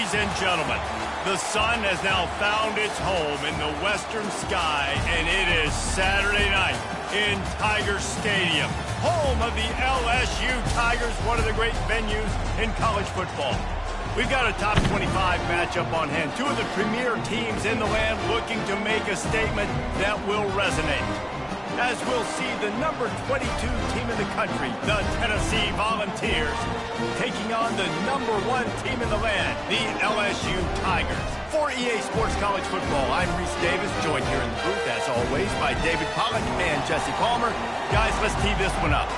Ladies and gentlemen, the sun has now found its home in the western sky, and it is Saturday night in Tiger Stadium, home of the LSU Tigers, one of the great venues in college football. We've got a top 25 matchup on hand. Two of the premier teams in the land looking to make a statement that will resonate. As we'll see the number 22 team in the country, the Tennessee Volunteers, taking on the number 1 team in the land, the LSU Tigers. For EA Sports College Football, I'm Reese Davis, joined here in the booth, as always, by David Pollack and Jesse Palmer. Guys, let's tee this one up.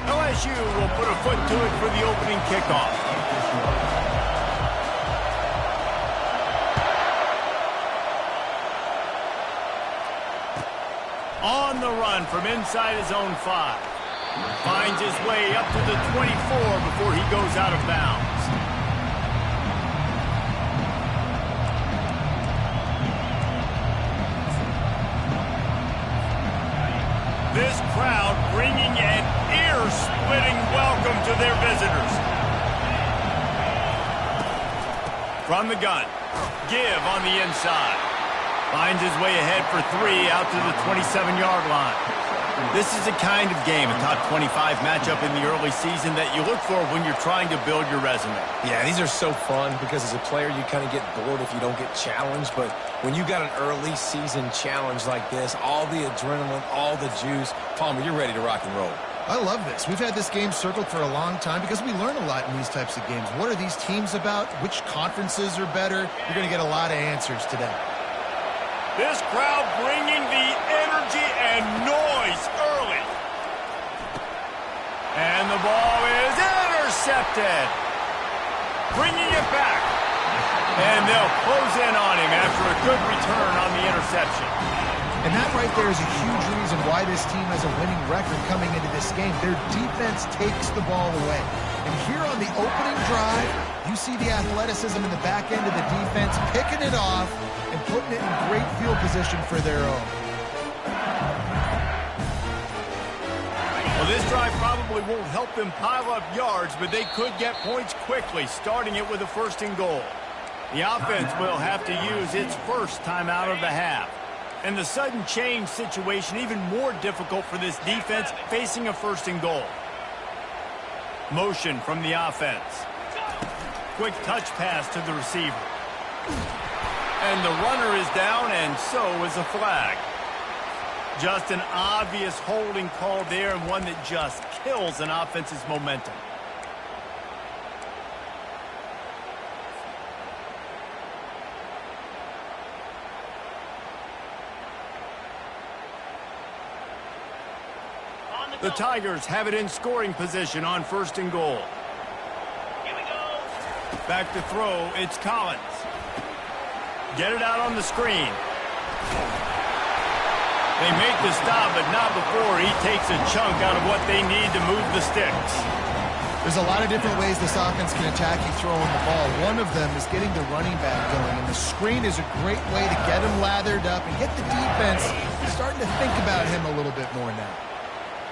LSU will put a foot to it for the opening kickoff. On the run from inside his own 5. Finds his way up to the 24 before he goes out of bounds. This crowd bringing an ear-splitting welcome to their visitors. From the gun, give on the inside. Finds his way ahead for 3 out to the 27-yard line. This is the kind of game, a top 25 matchup in the early season, that you look for when you're trying to build your resume. Yeah, these are so fun because as a player, you kind of get bored if you don't get challenged. But when you got an early season challenge like this, all the adrenaline, all the juice, Palmer, you're ready to rock and roll. I love this. We've had this game circled for a long time because we learn a lot in these types of games. What are these teams about? Which conferences are better? You're going to get a lot of answers today. This crowd bringing the energy and noise early. And the ball is intercepted. Bringing it back. And they'll close in on him after a good return on the interception. And that right there is a huge reason why this team has a winning record coming into this game. Their defense takes the ball away. And here on the opening drive, you see the athleticism in the back end of the defense, picking it off and putting it in great field position for their own. Well, this drive probably won't help them pile up yards, but they could get points quickly, starting it with a 1st and goal. The offense will have to use its first timeout of the half. And the sudden change situation even more difficult for this defense facing a 1st and goal. Motion from the offense. Quick touch pass to the receiver. And the runner is down, and so is a flag. Just an obvious holding call there, and one that just kills an offense's momentum. The Tigers have it in scoring position on 1st and goal. Here we go. Back to throw, it's Collins. Get it out on the screen. They make the stop, but not before he takes a chunk out of what they need to move the sticks. There's a lot of different ways this offense can attack you throwing the ball. One of them is getting the running back going, and the screen is a great way to get him lathered up and get the defense starting to think about him a little bit more now.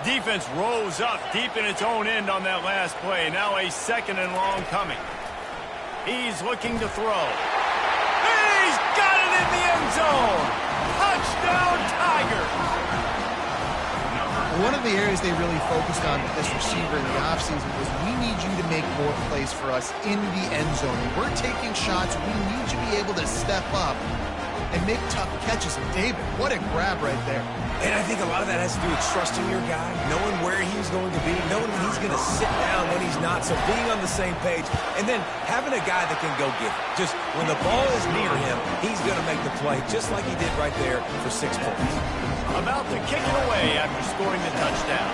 Defense rose up deep in its own end on that last play. Now a 2nd and long coming. He's looking to throw. He's got it in the end zone. Touchdown, Tigers. One of the areas they really focused on with this receiver in the offseason was, we need you to make more plays for us in the end zone. We're taking shots. We need you to be able to step up and make tough catches. And David, what a grab right there. And I think a lot of that has to do with trusting your guy, knowing where he's going to be, knowing when he's going to sit down, when he's not, so being on the same page, and then having a guy that can go get it. Just when the ball is near him, he's going to make the play, just like he did right there for 6 points. About to kick it away after scoring the touchdown.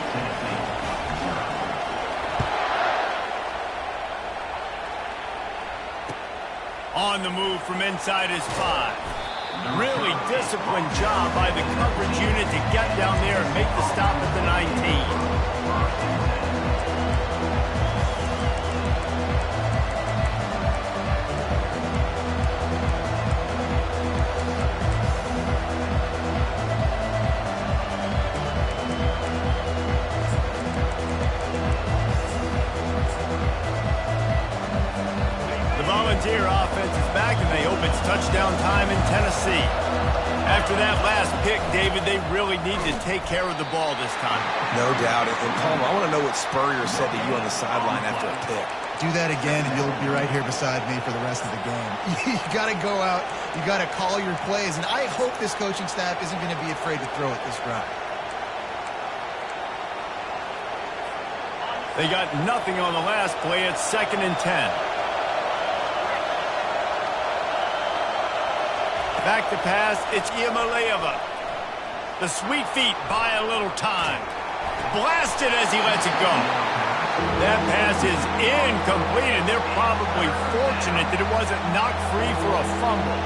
On the move from inside his 5. Really disciplined job by the coverage unit to get down there and make the stop at the 19. here. Offense is back, and they hope it's touchdown time in Tennessee. After that last pick, David, they really need to take care of the ball this time. No doubt. And Palmer, I want to know what Spurrier said to you on the sideline after a pick. Do that again, and you'll be right here beside me for the rest of the game. You got to go out. You got to call your plays, and I hope this coaching staff isn't going to be afraid to throw it this drive. They got nothing on the last play. It's 2nd and 10. Back to pass. It's Iamaleava. The sweet feet buy a little time. Blasted as he lets it go. That pass is incomplete, and they're probably fortunate that it wasn't knocked free for a fumble.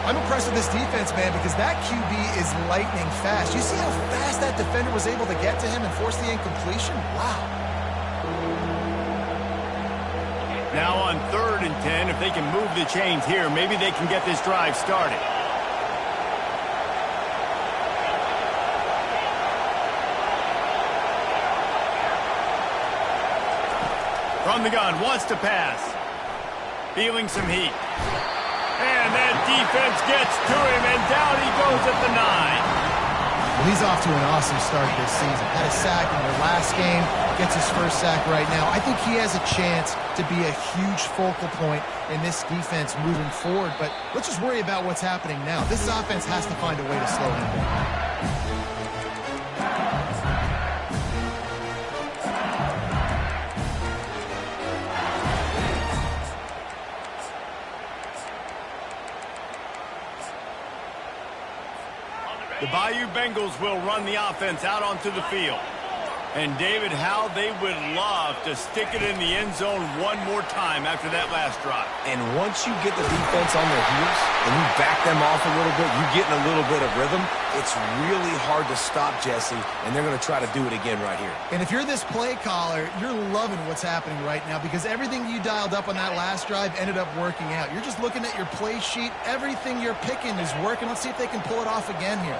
I'm impressed with this defense, man, because that QB is lightning fast. You see how fast that defender was able to get to him and force the incompletion? Wow. Now on 3rd and 10, if they can move the chains here, maybe they can get this drive started. From the gun, wants to pass. Feeling some heat. And that defense gets to him, and down he goes at the 9. Well, he's off to an awesome start this season. Had a sack in their last game, gets his first sack right now. I think he has a chance to be a huge focal point in this defense moving forward, but let's just worry about what's happening now. This offense has to find a way to slow him down. The Bayou Bengals will run the offense out onto the field. And, David, how they would love to stick it in the end zone one more time after that last drive. And once you get the defense on their heels and you back them off a little bit, you get in a little bit of rhythm, it's really hard to stop, Jesse, and they're going to try to do it again right here. And if you're this play caller, you're loving what's happening right now because everything you dialed up on that last drive ended up working out. You're just looking at your play sheet. Everything you're picking is working. Let's see if they can pull it off again here.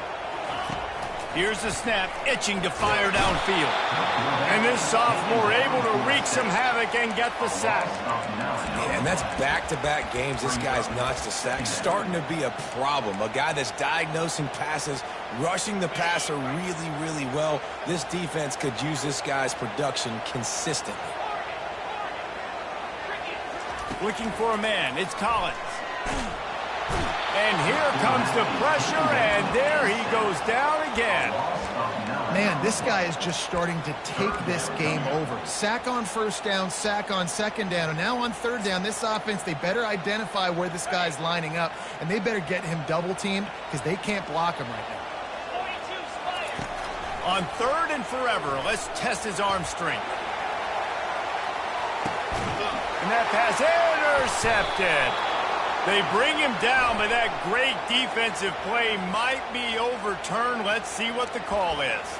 Here's the snap, itching to fire downfield. And this sophomore able to wreak some havoc and get the sack. Yeah, and that's back-to-back games. This guy's notched a sack. Starting to be a problem. A guy that's diagnosing passes, rushing the passer really, really well. This defense could use this guy's production consistently. Looking for a man. It's Collins. And here comes the pressure, and there he goes down again. Man, this guy is just starting to take this game over. Sack on first down, sack on second down, and now on third down, this offense, they better identify where this guy's lining up, and they better get him double-teamed because they can't block him right now. On 3rd and forever, let's test his arm strength. And that pass intercepted. They bring him down, but that great defensive play might be overturned. Let's see what the call is.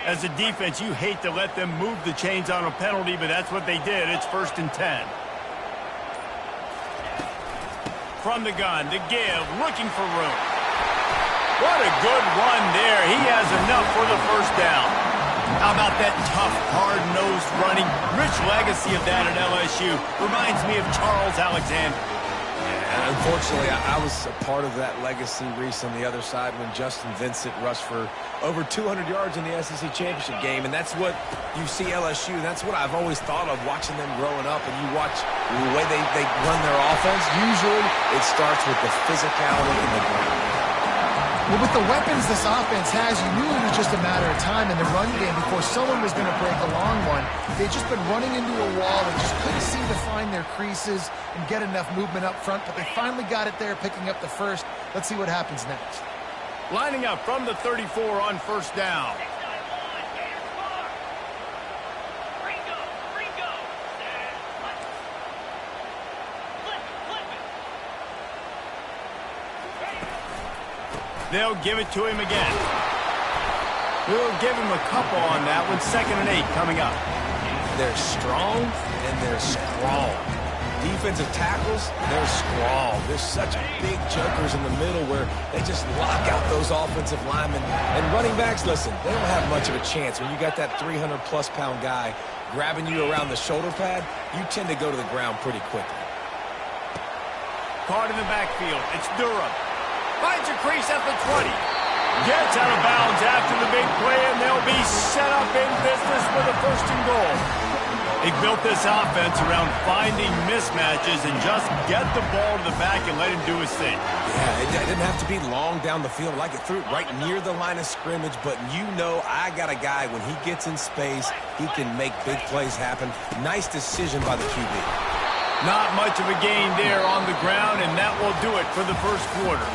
As a defense, you hate to let them move the chains on a penalty, but that's what they did. It's 1st and 10. From the gun, the give, looking for room. What a good run there. He has enough for the first down. How about that tough, hard-nosed running? Rich legacy of that at LSU. Reminds me of Charles Alexander. And unfortunately, I was a part of that legacy, Reese, on the other side when Justin Vincent rushed for over 200 yards in the SEC Championship game. And that's what you see LSU. That's what I've always thought of watching them growing up. And you watch the way they run their offense. Usually, it starts with the physicality in the ground. Well, with the weapons this offense has, you knew it was just a matter of time in the run game before someone was going to break a long one. They've just been running into a wall and just couldn't seem to find their creases and get enough movement up front, but they finally got it there, picking up the first. Let's see what happens next. Lining up from the 34 on first down. They'll give it to him again. We'll give him a couple on that one. 2nd and 8 coming up. They're strong and they're strong. Defensive tackles, they're strong. There's such big jokers in the middle where they just lock out those offensive linemen. And running backs, listen, they don't have much of a chance. When you got that 300-plus pound guy grabbing you around the shoulder pad, you tend to go to the ground pretty quickly. Caught in the backfield. It's Durham. Finds a crease at the 20. Gets out of bounds after the big play, and they'll be set up in business with a 1st and goal. They built this offense around finding mismatches and just get the ball to the back and let him do his thing. Yeah, it didn't have to be long down the field. Like it threw it right near the line of scrimmage, but you know I got a guy, when he gets in space, he can make big plays happen. Nice decision by the QB. Not much of a gain there on the ground, and that will do it for the first quarter.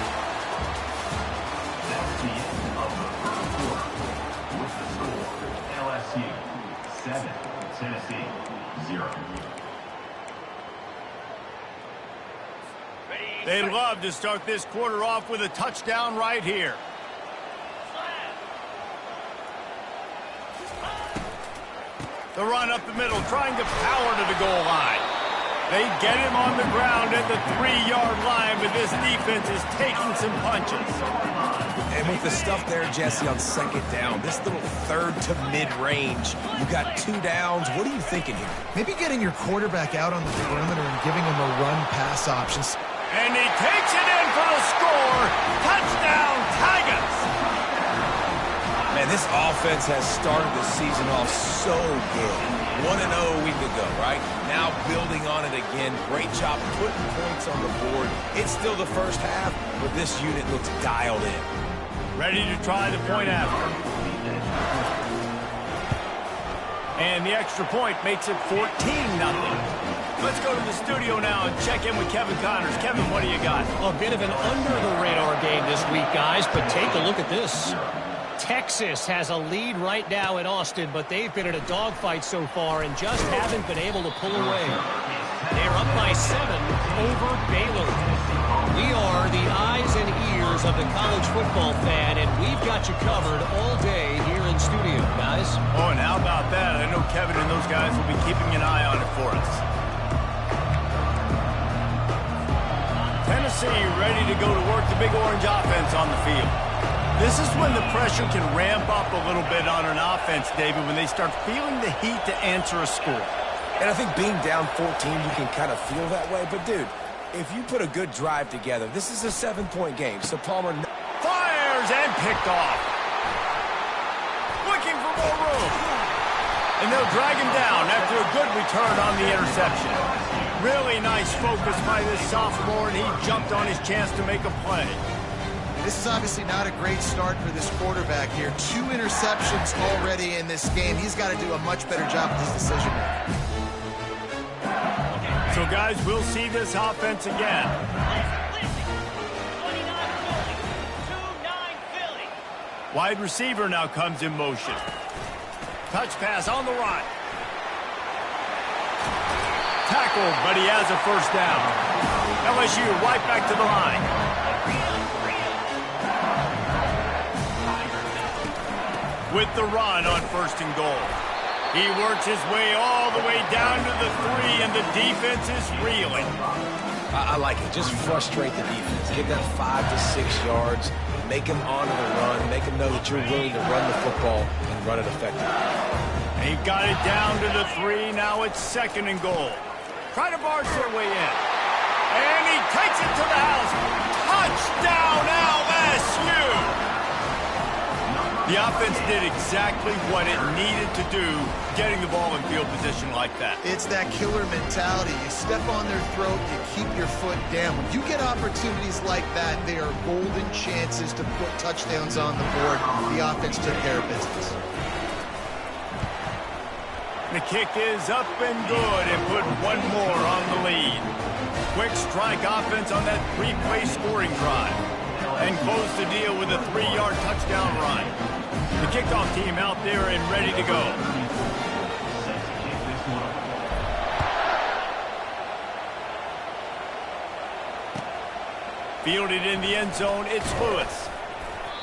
That's the end of the first quarter with the score LSU 7, Tennessee 0. They'd love to start this quarter off with a touchdown right here. The run up the middle, trying to power to the goal line. They get him on the ground at the 3-yard line, but this defense is taking some punches. And with the stuff there, Jesse, on 2nd down, this little 3rd to mid-range, you got 2 downs. What are you thinking here? Maybe getting your quarterback out on the perimeter and giving him a run-pass options. And he takes it in for the score. Touchdown, Tigers! Man, this offense has started the season off so good. 1-0 a week ago, right? Now building on it again. Great job putting points on the board. It's still the first half, but this unit looks dialed in. Ready to try the point after. And the extra point makes it 14-0. Let's go to the studio now and check in with Kevin Connors. Kevin, what do you got? A bit of an under-the-radar game this week, guys, but take a look at this. Texas has a lead right now in Austin, but they've been in a dogfight so far and just haven't been able to pull away. They're up by 7 over Baylor. We are the eyes and ears of the college football fan, and we've got you covered all day here in studio, guys. Oh, and how about that? I know Kevin and those guys will be keeping an eye on it for us. Tennessee ready to go to work the Big Orange offense on the field. This is when the pressure can ramp up a little bit on an offense, David, when they start feeling the heat to answer a score. And I think being down 14, you can kind of feel that way. But, dude, if you put a good drive together, this is a 7-point game. So Palmer fires and picked off. Looking for more room. And they'll drag him down after a good return on the interception. Really nice focus by this sophomore, and he jumped on his chance to make a play. This is obviously not a great start for this quarterback here. 2 interceptions already in this game. He's got to do a much better job with his decision making. So, guys, we'll see this offense again. Wide receiver now comes in motion. Touch pass on the run. Tackled, but he has a first down. LSU right back to the line. With the run on 1st and goal. He works his way all the way down to the 3, and the defense is reeling. I like it. Just frustrate the defense. Give them 5 to 6 yards. Make them honor the run. Make them know that you're willing to run the football and run it effectively. He got it down to the 3. Now it's 2nd and goal. Try to barge their way in. And he takes it to the house. Touchdown, LSU! The offense did exactly what it needed to do, getting the ball in field position like that. It's that killer mentality. You step on their throat, you keep your foot down. When you get opportunities like that, they are golden chances to put touchdowns on the board. The offense took care of business. The kick is up and good, and put one more on the lead. Quick strike offense on that 3-play scoring drive. And close the deal with a 3-yard touchdown run. The kickoff team out there and ready to go. Fielded in the end zone, it's Lewis.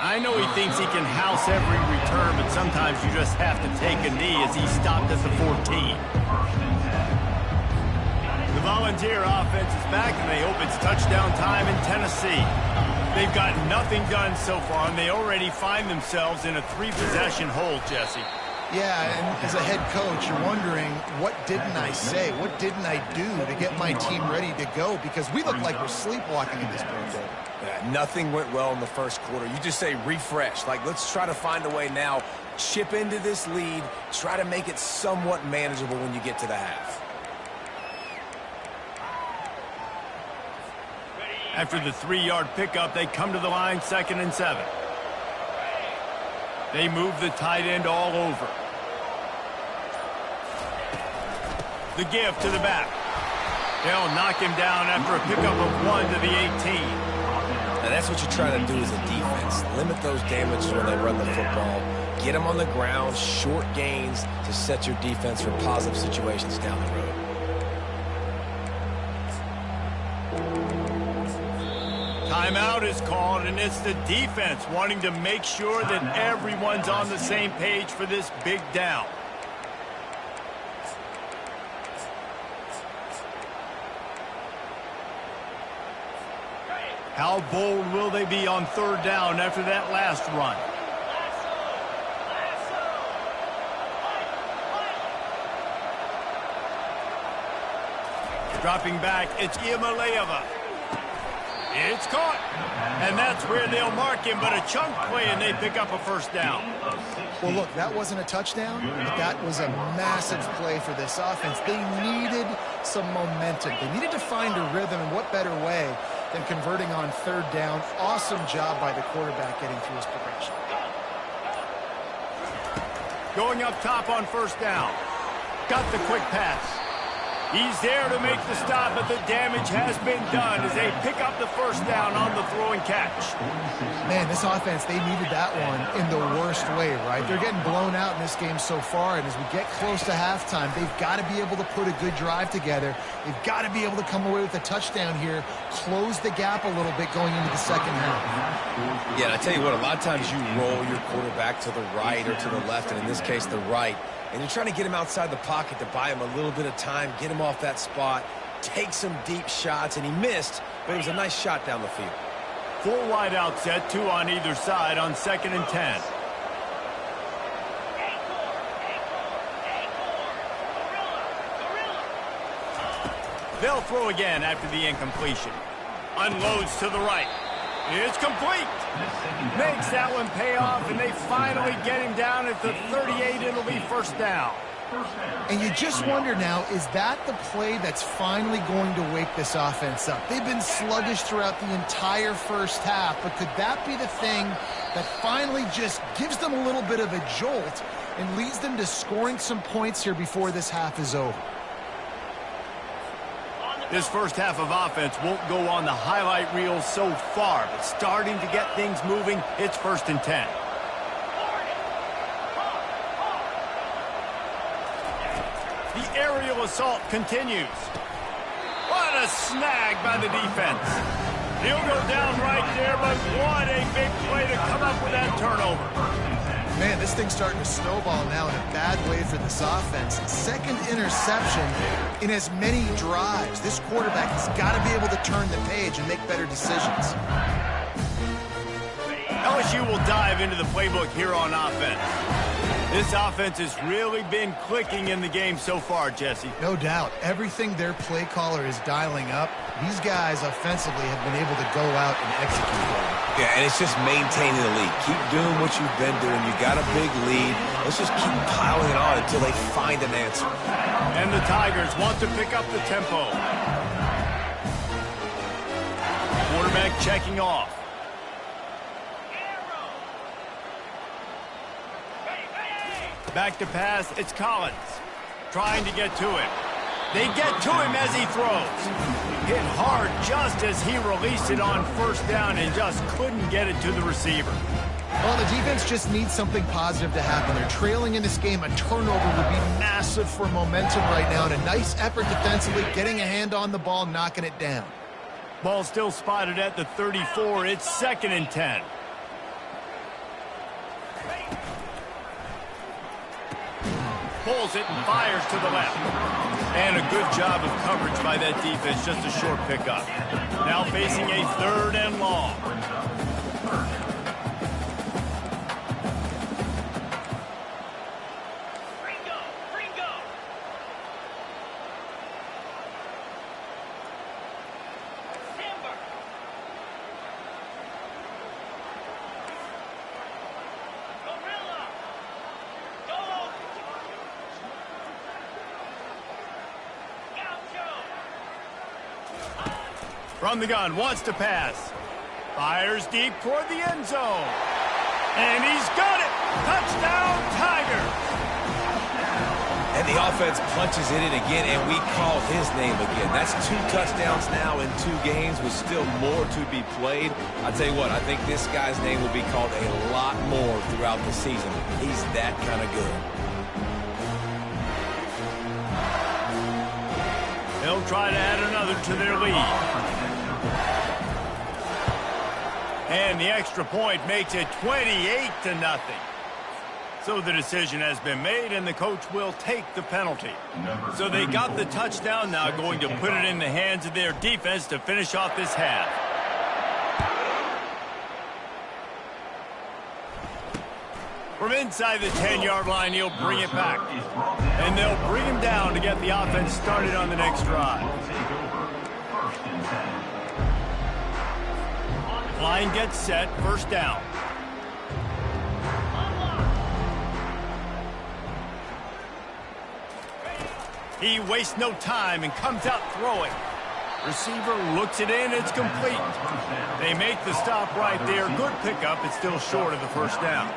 I know he thinks he can house every return, but sometimes you just have to take a knee as he stopped at the 14. The Volunteer offense is back, and they hope it's touchdown time in Tennessee. They've got nothing done so far, and they already find themselves in a 3-possession hole, Jesse. Yeah, and as a head coach, you're wondering, what didn't I say? What didn't I do to get my team ready to go? Because we look like we're sleepwalking at this point. Yeah, nothing went well in the first quarter. You just say refresh. Like, let's try to find a way now. Chip into this lead. Try to make it somewhat manageable when you get to the half. After the 3-yard pickup, they come to the line 2nd and 7. They move the tight end all over. The give to the back. They'll knock him down after a pickup of 1 to the 18. Now that's what you try to do as a defense. Limit those damages when they run the football. Get them on the ground, short gains to set your defense for positive situations down the road. Timeout is called, and it's the defense wanting to make sure that everyone's on the same page for this big down. How bold will they be on 3rd down after that last run? Dropping back, it's Iamaleava. It's caught. And that's where they'll mark him, but a chunk play, and they pick up a 1st down. Well, look, that wasn't a touchdown, but that was a massive play for this offense. They needed some momentum. They needed to find a rhythm, and what better way than converting on 3rd down. Awesome job by the quarterback getting through his progression. Going up top on 1st down. Got the quick pass. He's there to make the stop, but the damage has been done as they pick up the 1st down on the throw and catch. Man, this offense, they needed that one in the worst way, right? They're getting blown out in this game so far, and as we get close to halftime, they've got to be able to put a good drive together. They've got to be able to come away with a touchdown here, close the gap a little bit going into the second half. Yeah, and I tell you what, a lot of times you roll your quarterback to the right or to the left, and in this case, the right. And you're trying to get him outside the pocket to buy him a little bit of time, get him off that spot, take some deep shots, and he missed, but it was a nice shot down the field. 4 wide out set, 2 on either side on 2nd and 10. They'll throw again after the incompletion. Unloads to the right. It's complete. Makes that one pay off, and they finally get him down at the 38. It'll be 1st down. And you just wonder now, is that the play that's finally going to wake this offense up? They've been sluggish throughout the entire first half, but could that be the thing that finally just gives them a little bit of a jolt and leads them to scoring some points here before this half is over? This first half of offense won't go on the highlight reel so far, but starting to get things moving, it's 1st and 10. The aerial assault continues. What a snag by the defense. He'll go down right there, but what a big play to come up with that turnover. Man, this thing's starting to snowball now in a bad way for this offense. 2nd interception in as many drives. This quarterback has got to be able to turn the page and make better decisions. LSU will dive into the playbook here on offense. This offense has really been clicking in the game so far, Jesse. No doubt. Everything their play caller is dialing up, these guys offensively have been able to go out and execute them. Yeah, and it's just maintaining the lead. Keep doing what you've been doing. You got a big lead. Let's just keep piling it on until they find an answer. And the Tigers want to pick up the tempo. Quarterback checking off. Back to pass, it's Collins. Trying to get to him. They get to him as he throws. Hit hard just as he released it on 1st down and just couldn't get it to the receiver. Well, the defense just needs something positive to happen. They're trailing in this game. A turnover would be massive for momentum right now. And a nice effort defensively, getting a hand on the ball, knocking it down. Ball still spotted at the 34. It's 2nd and 10. pulls it and fires to the left. And a good job of coverage by that defense, just a short pickup. Now facing a 3rd and long. From the gun, wants to pass. Fires deep toward the end zone. And he's got it! Touchdown, Tiger! And the offense punches it in again, and we call his name again. That's 2 touchdowns now in 2 games with still more to be played. I'll tell you what, I think this guy's name will be called a lot more throughout the season. He's that kind of good. They'll try to add another to their lead. And the extra point makes it 28-0. So the decision has been made, and the coach will take the penalty. So they got the touchdown, now going to put it in the hands of their defense to finish off this half. From inside the 10-yard line, he'll bring it back. And they'll bring him down to get the offense started on the next drive. Line gets set, 1st down. He wastes no time and comes out throwing. Receiver looks it in, it's complete. They make the stop right there. Good pickup, it's still short of the 1st down.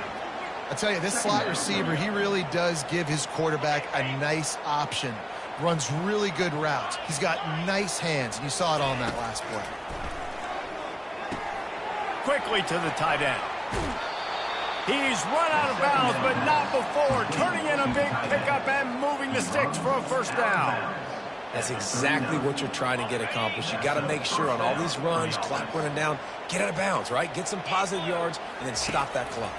I tell you, this slot receiver, he really does give his quarterback a nice option. Runs really good routes. He's got nice hands, and you saw it on that last play. Quickly to the tight end. He's run out of bounds, but not before. Turning in a big pickup and moving the sticks for a 1st down. That's exactly what you're trying to get accomplished. You got to make sure on all these runs, clock running down, get out of bounds, right? Get some positive yards, and then stop that clock.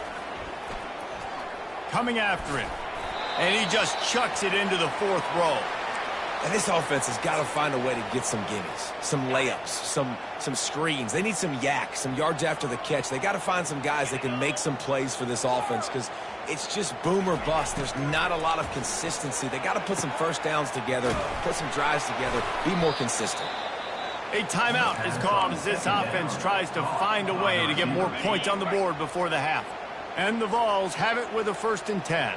Coming after him. And he just chucks it into the 4th row. And this offense has got to find a way to get some gimmies, some layups, some screens. They need some yak, some yards after the catch. They got to find some guys that can make some plays for this offense because it's just boom or bust. There's not a lot of consistency. They got to put some 1st downs together, put some drives together, be more consistent. A timeout is called as this offense tries to find a way to get more points on the board before the half. And the Vols have it with a 1st and 10.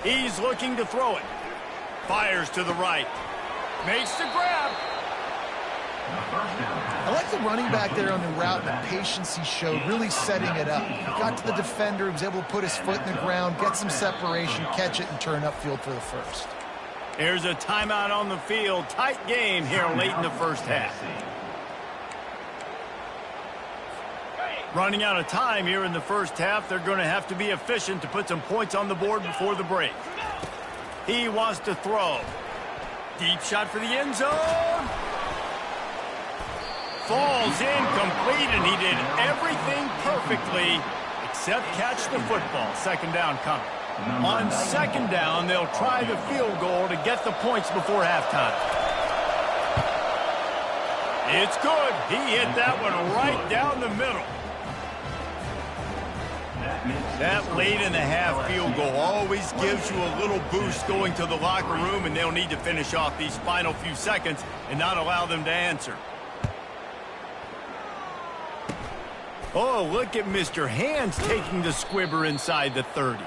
He's looking to throw it. Fires to the right. Makes the grab. I like the running back there on the route and the patience he showed, really setting it up. He got to the defender, he was able to put his foot in the ground, get some separation, catch it, and turn upfield for the 1st. There's a timeout on the field. Tight game here late in the 1st half. Running out of time here in the 1st half. They're going to have to be efficient to put some points on the board before the break. He wants to throw. Deep shot for the end zone. Falls incomplete, and he did everything perfectly except catch the football. 2nd down coming. On 2nd down, they'll try the field goal to get the points before halftime. It's good. He hit that one right down the middle. That late in the half field goal always gives you a little boost going to the locker room, and they'll need to finish off these final few seconds and not allow them to answer. Oh, look at Mr. Hands taking the squibber inside the 30.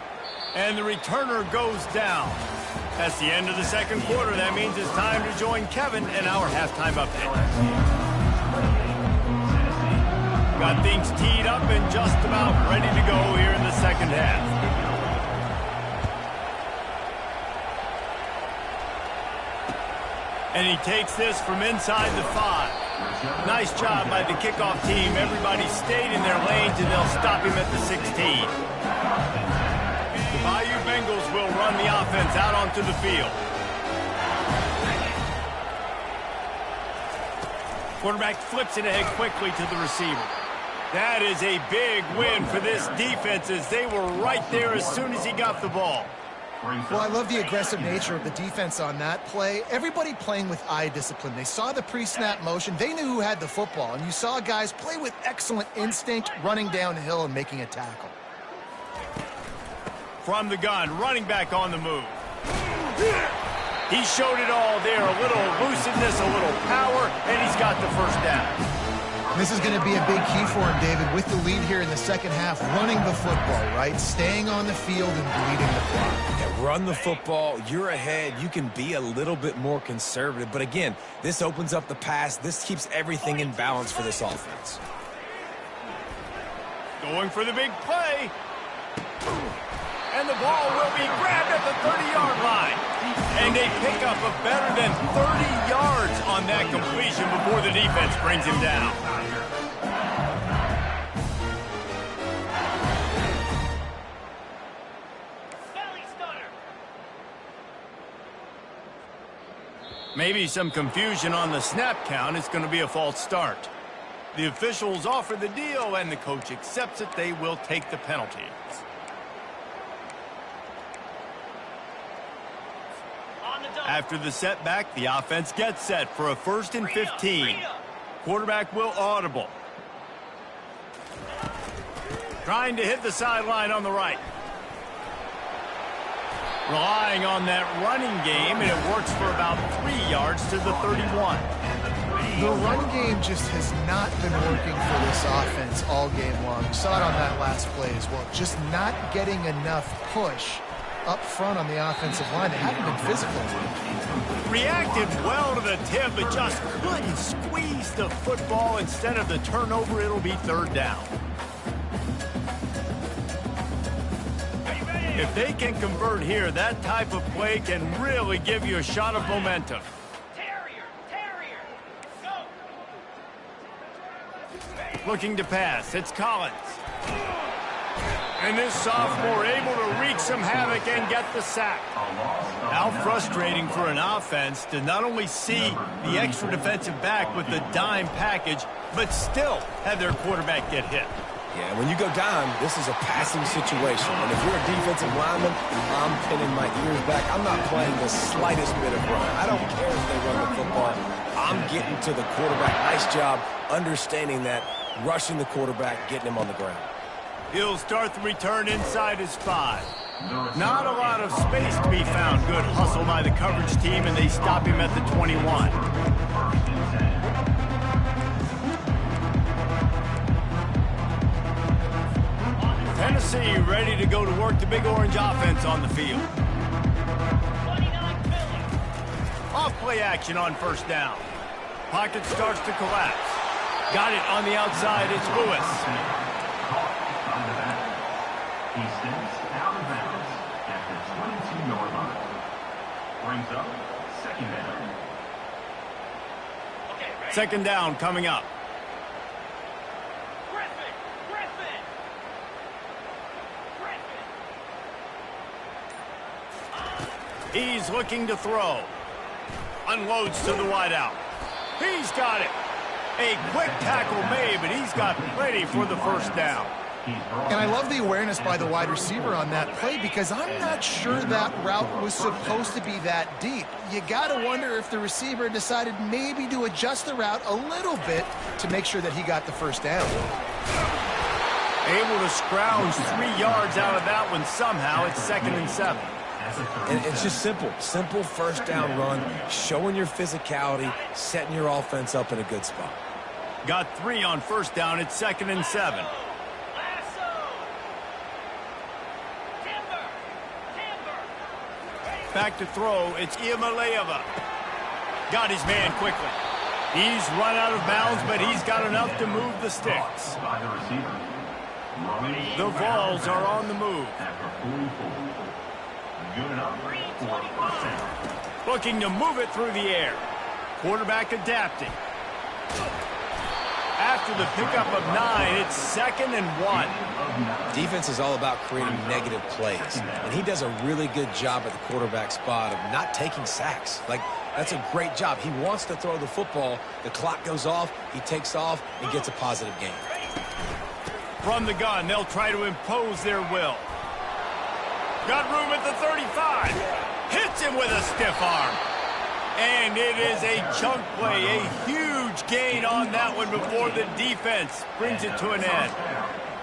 And the returner goes down. That's the end of the 2nd quarter. That means it's time to join Kevin and our halftime update. Got things teed up and just about ready to go here in the 2nd half. And he takes this from inside the 5. Nice job by the kickoff team. Everybody stayed in their lanes, and they'll stop him at the 16. The Bayou Bengals will run the offense out onto the field. Quarterback flips it ahead quickly to the receiver. That is a big win for this defense as they were right there as soon as he got the ball. Well, I love the aggressive nature of the defense on that play. Everybody playing with eye discipline. They saw the pre-snap motion. They knew who had the football. And you saw guys play with excellent instinct, running downhill and making a tackle. From the gun, running back on the move. He showed it all there. A little elusiveness, a little power, and he's got the first down. This is going to be a big key for him, David, with the lead here in the second half, running the football, right? Staying on the field and bleeding the clock. Yeah, run the football. You're ahead. You can be a little bit more conservative. But again, this opens up the pass. This keeps everything in balance for this offense. Going for the big play. And the ball will be grabbed at the 30-yard line. And they pick up a better than 30 yards on that completion before the defense brings him down. Maybe some confusion on the snap count. It's going to be a false start. The officials offer the deal, and the coach accepts it. They will take the penalty. After the setback, the offense gets set for a 1st and 15. Quarterback will audible. Trying to hit the sideline on the right. Relying on that running game, and it works for about 3 yards to the 31. The run game just has not been working for this offense all game long. You saw it on that last play as well. Just not getting enough push up front on the offensive line. They haven't been physical. Reacted well to the tip, but just couldn't squeeze the football. Instead of the turnover, it'll be 3rd down. If they can convert here, that type of play can really give you a shot of momentum. Looking to pass, it's Collins. And this sophomore able to wreak some havoc and get the sack. How frustrating for an offense to not only see the extra defensive back with the dime package, but still have their quarterback get hit. Yeah, when you go down, this is a passing situation. And if you're a defensive lineman, I'm pinning my ears back. I'm not playing the slightest bit of run. I don't care if they run the football. I'm getting to the quarterback. Nice job understanding that, rushing the quarterback, getting him on the ground. He'll start the return inside his 5. Not a lot of space to be found. Good hustle by the coverage team, and they stop him at the 21. Tennessee ready to go to work the Big Orange offense on the field. Off play action on 1st down. Pocket starts to collapse. Got it on the outside. It's Lewis. He steps out of bounds at the 22-yard line. Brings up 2nd down. 2nd down coming up. He's looking to throw. Unloads to the wideout. He's got it. A quick tackle made, but he's got plenty for the 1st down. And I love the awareness by the wide receiver on that play because I'm not sure that route was supposed to be that deep. You got to wonder if the receiver decided maybe to adjust the route a little bit to make sure that he got the 1st down. Able to scrounge 3 yards out of that one somehow. It's 2nd and 7. And it's just simple 1st down run, showing your physicality, setting your offense up in a good spot. Got 3 on 1st down. It's 2nd and 7. Back to throw. It's Iamaleava. Got his man quickly. He's run out of bounds, but he's got enough to move the sticks. The Vols are on the move. Good enough for 1st down. Looking to move it through the air. Quarterback adapting. After the pickup of 9, it's 2nd and 1. Defense is all about creating negative plays, and he does a really good job at the quarterback spot of not taking sacks. Like, that's a great job. He wants to throw the football. The clock goes off. He takes off and gets a positive gain. From the gun, they'll try to impose their will. Got room at the 35. Hits him with a stiff arm. And it is a chunk play, a huge gain on that one before the defense brings it to an end.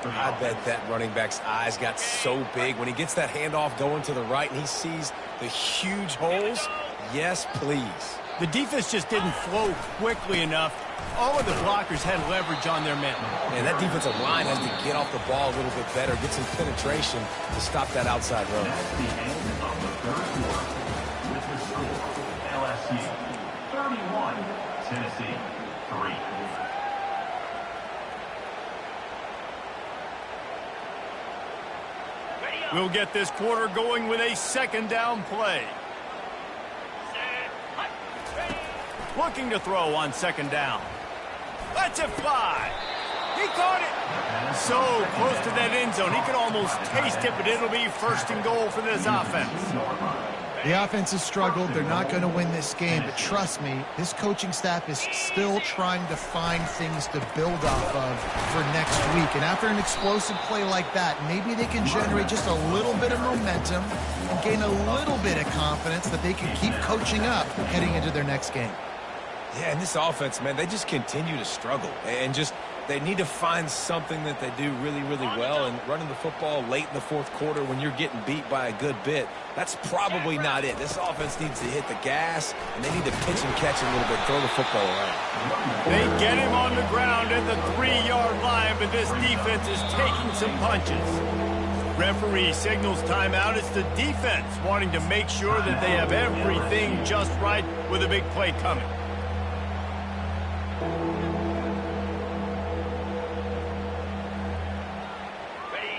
I bet that running back's eyes got so big when he gets that handoff going to the right and he sees the huge holes. Yes, please. The defense just didn't flow quickly enough. All of the blockers had leverage on their men. And that defensive line has to get off the ball a little bit better, get some penetration to stop that outside run. That's the end of the third quarter. With the score, LSU 31, Tennessee 3. We'll get this quarter going with a second down play. Looking to throw on second down. Lets it fly. He caught it. So close to that end zone. He could almost taste it, but it'll be first and goal for this offense. The offense has struggled. They're not going to win this game, but trust me, this coaching staff is still trying to find things to build off of for next week. And after an explosive play like that, maybe they can generate just a little bit of momentum and gain a little bit of confidence that they can keep coaching up heading into their next game. Yeah, and this offense, man, they just continue to struggle. And just they need to find something that they do really, really well. And running the football late in the fourth quarter when you're getting beat by a good bit, that's probably not it. This offense needs to hit the gas, and they need to pitch and catch a little bit, throw the football around. They get him on the ground at the 3-yard line, but this defense is taking some punches. Referee signals timeout. It's the defense wanting to make sure that they have everything just right with a big play coming.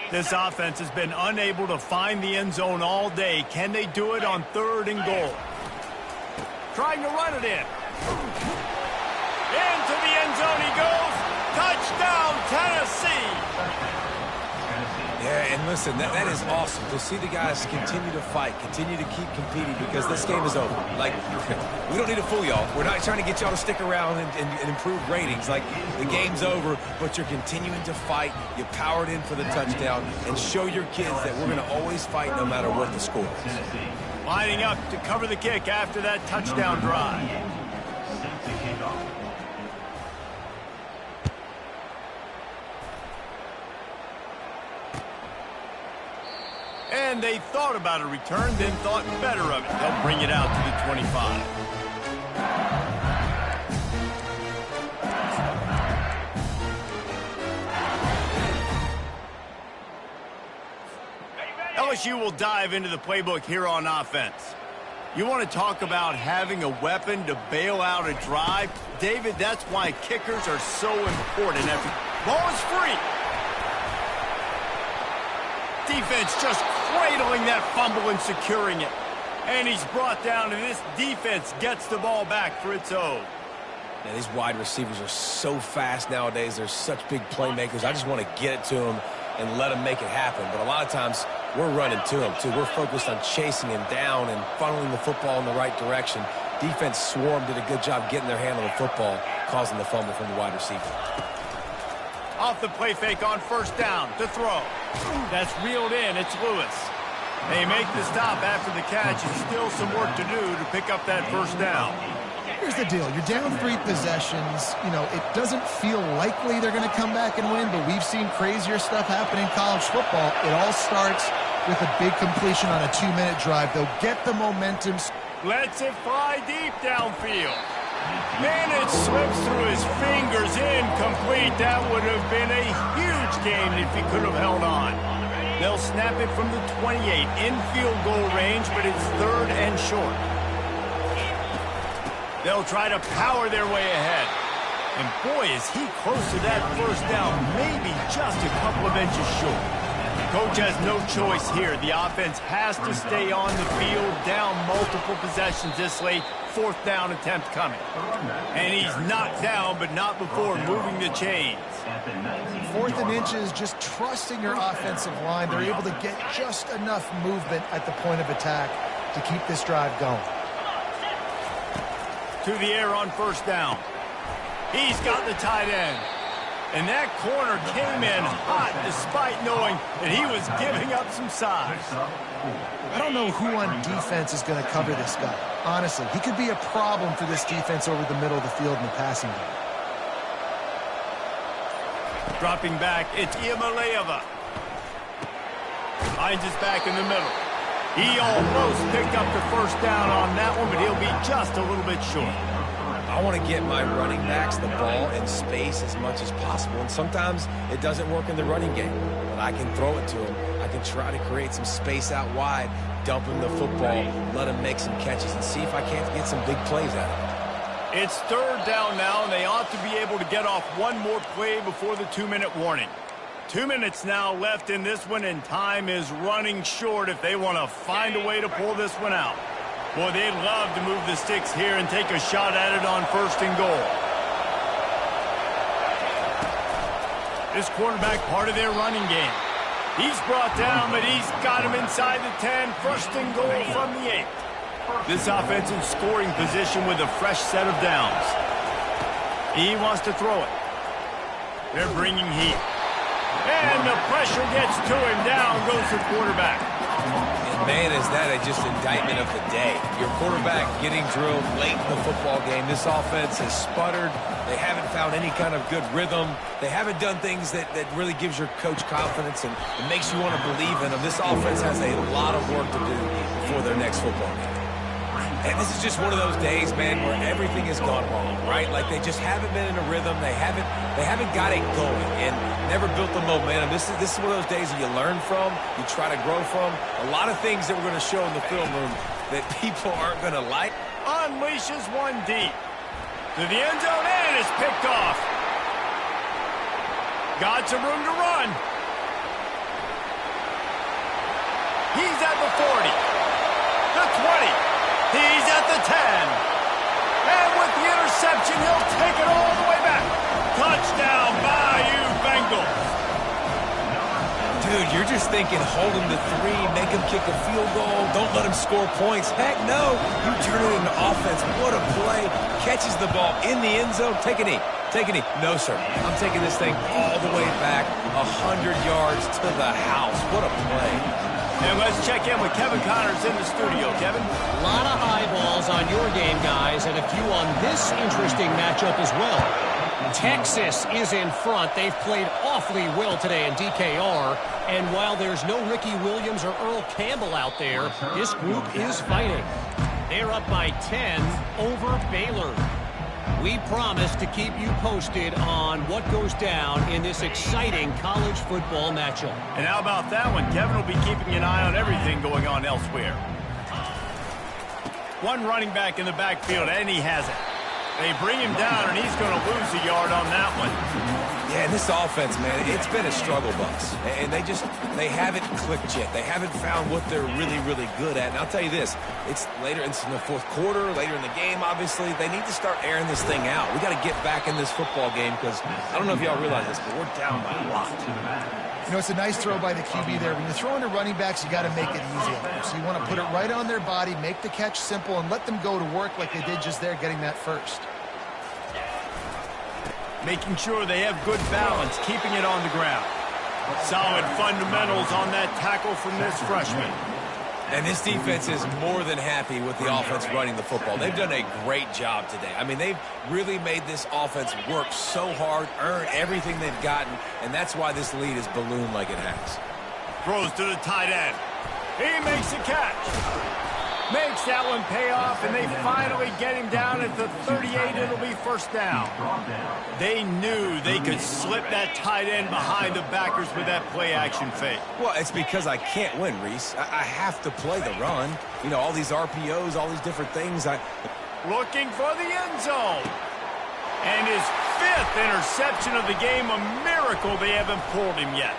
This offense has been unable to find the end zone all day. Can they do it on third and goal? Trying to run it in. Into the end zone he goes. Touchdown, Tennessee. Yeah, and listen, that is awesome to see the guys continue to fight, continue to keep competing because this game is over. Like, we don't need to fool y'all. We're not trying to get y'all to stick around and improve ratings. Like, the game's over, but you're continuing to fight. You powered in for the touchdown and show your kids that we're going to always fight no matter what the score is. Lining up to cover the kick after that touchdown drive. And they thought about a return, then thought better of it. They'll bring it out to the 25. LSU will dive into the playbook here on offense. You want to talk about having a weapon to bail out a drive? David, that's why kickers are so important. Ball is free. Defense just cradling that fumble and securing it. And he's brought down, and this defense gets the ball back for its own. Yeah, these wide receivers are so fast nowadays. They're such big playmakers. I just want to get it to them and let them make it happen. But a lot of times, we're running to them, too. We're focused on chasing him down and funneling the football in the right direction. Defense swarm did a good job getting their hand on the football, causing the fumble from the wide receiver. Off the play fake on first down to throw. That's reeled in. It's Lewis. They make the stop after the catch, and still some work to do to pick up that first down. Here's the deal. You're down 3 possessions. You know, it doesn't feel likely they're going to come back and win, but we've seen crazier stuff happen in college football. It all starts with a big completion on a 2-minute drive. They'll get the momentum. Lets it fly deep downfield. And it slips through his fingers, incomplete. That would have been a huge gain if he could have held on. They'll snap it from the 28 in field goal range, but it's third and short. They'll try to power their way ahead. And boy, is he close to that first down, maybe just a couple of inches short. Coach has no choice here. The offense has to stay on the field, down multiple possessions this late. 4th down attempt coming. And he's knocked down, but not before moving the chains. 4th and inches, just trusting your offensive line. They're able to get just enough movement at the point of attack to keep this drive going. To the air on first down. He's got the tight end. And that corner came in hot despite knowing that he was giving up some size. I don't know who on defense is going to cover this guy. Honestly, he could be a problem for this defense over the middle of the field in the passing game. Dropping back, it's Iamaleava. Finds his back in the middle. He almost picked up the first down on that one, but he'll be just a little bit short. I want to get my running backs the ball in space as much as possible, and sometimes it doesn't work in the running game, but I can throw it to him. I can try to create some space out wide, dump him the football, let him make some catches, and see if I can't get some big plays out of it. It's third down now, and they ought to be able to get off one more play before the 2-minute warning. 2 minutes now left in this one, and time is running short if they want to find a way to pull this one out. Boy, they'd love to move the sticks here and take a shot at it on 1st and goal. This quarterback, part of their running game. He's brought down, but he's got him inside the 10. 1st and goal from the 8. This offense in scoring position with a fresh set of downs. He wants to throw it. They're bringing heat. And the pressure gets to him. Down goes the quarterback. And man, is that just indictment of the day. Your quarterback getting drilled late in the football game. This offense has sputtered. They haven't found any kind of good rhythm. They haven't done things that really gives your coach confidence and it makes you want to believe in them. This offense has a lot of work to do before their next football game. And this is just one of those days, man, where everything has gone wrong, right? Like they just haven't been in a rhythm. They haven't got it going and never built the momentum. This is one of those days that you learn from, you try to grow from. A lot of things that we're going to show in the film room that people aren't going to like. Unleashes one deep. To the end zone, and it's picked off. Got some room to run. He's at the 40. The 20. He's at the 10. And with the interception, he'll take it all the way back. Touchdown, Bayou Bengals. Dude, you're just thinking hold him to 3, make him kick a field goal, don't let him score points. Heck no, you turn it into offense. What a play. Catches the ball in the end zone. Take a knee. Take a knee. No, sir. I'm taking this thing all the way back 100 yards to the house. What a play. And let's check in with Kevin Connors in the studio. Kevin? A lot of eyeballs on your game, guys, and a few on this interesting matchup as well. Texas is in front. They've played awfully well today in DKR. And while there's no Ricky Williams or Earl Campbell out there, this group is fighting. They're up by 10 over Baylor. We promise to keep you posted on what goes down in this exciting college football matchup. And how about that one? Kevin will be keeping an eye on everything going on elsewhere. One running back in the backfield, and he has it. They bring him down, and he's going to lose a yard on that one. Yeah, and this offense, man, it's been a struggle bus. And they haven't clicked yet. They haven't found what they're really, really good at. And I'll tell you this, it's later in the 4th quarter, later in the game, obviously. They need to start airing this thing out. We got to get back in this football game because I don't know if y'all realize this, but we're down by a lot. You know, it's a nice throw by the QB there. When you're throwing to running backs, you got to make it easy on them. So you want to put it right on their body, make the catch simple, and let them go to work like they did just there, getting that first. Making sure they have good balance, keeping it on the ground. Solid fundamentals on that tackle from this freshman. And this defense is more than happy with the offense running the football. They've done a great job today. I mean, they've really made this offense work so hard, earn everything they've gotten, and that's why this lead is ballooned like it has. Throws to the tight end. He makes the catch. Makes that one pay off, and they finally get him down at the 38. It'll be first down. They knew they could slip that tight end behind the backers with that play-action fake. Well, it's because I can't win, Reese. I have to play the run. You know, all these RPOs, all these different things. Looking for the end zone. And his 5th interception of the game, a miracle they haven't pulled him yet.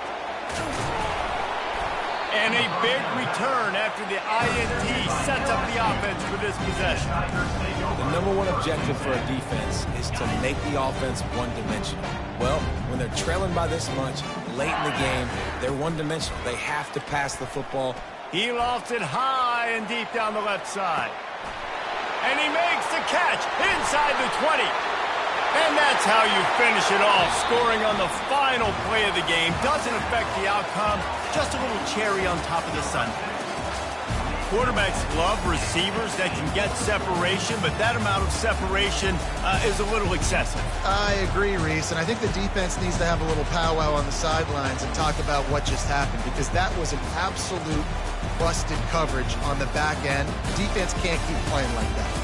And a big return after the INT sets up the offense for this possession. The number one objective for a defense is to make the offense one-dimensional. Well, when they're trailing by this much, late in the game, they're one-dimensional. They have to pass the football. He lofts it high and deep down the left side. And he makes the catch inside the 20. And that's how you finish it off. Scoring on the final play of the game doesn't affect the outcome. Just a little cherry on top of the sundae. Quarterbacks love receivers that can get separation, but that amount of separation is a little excessive. I agree, Reese, and I think the defense needs to have a little powwow on the sidelines and talk about what just happened, because that was an absolute busted coverage on the back end. Defense can't keep playing like that.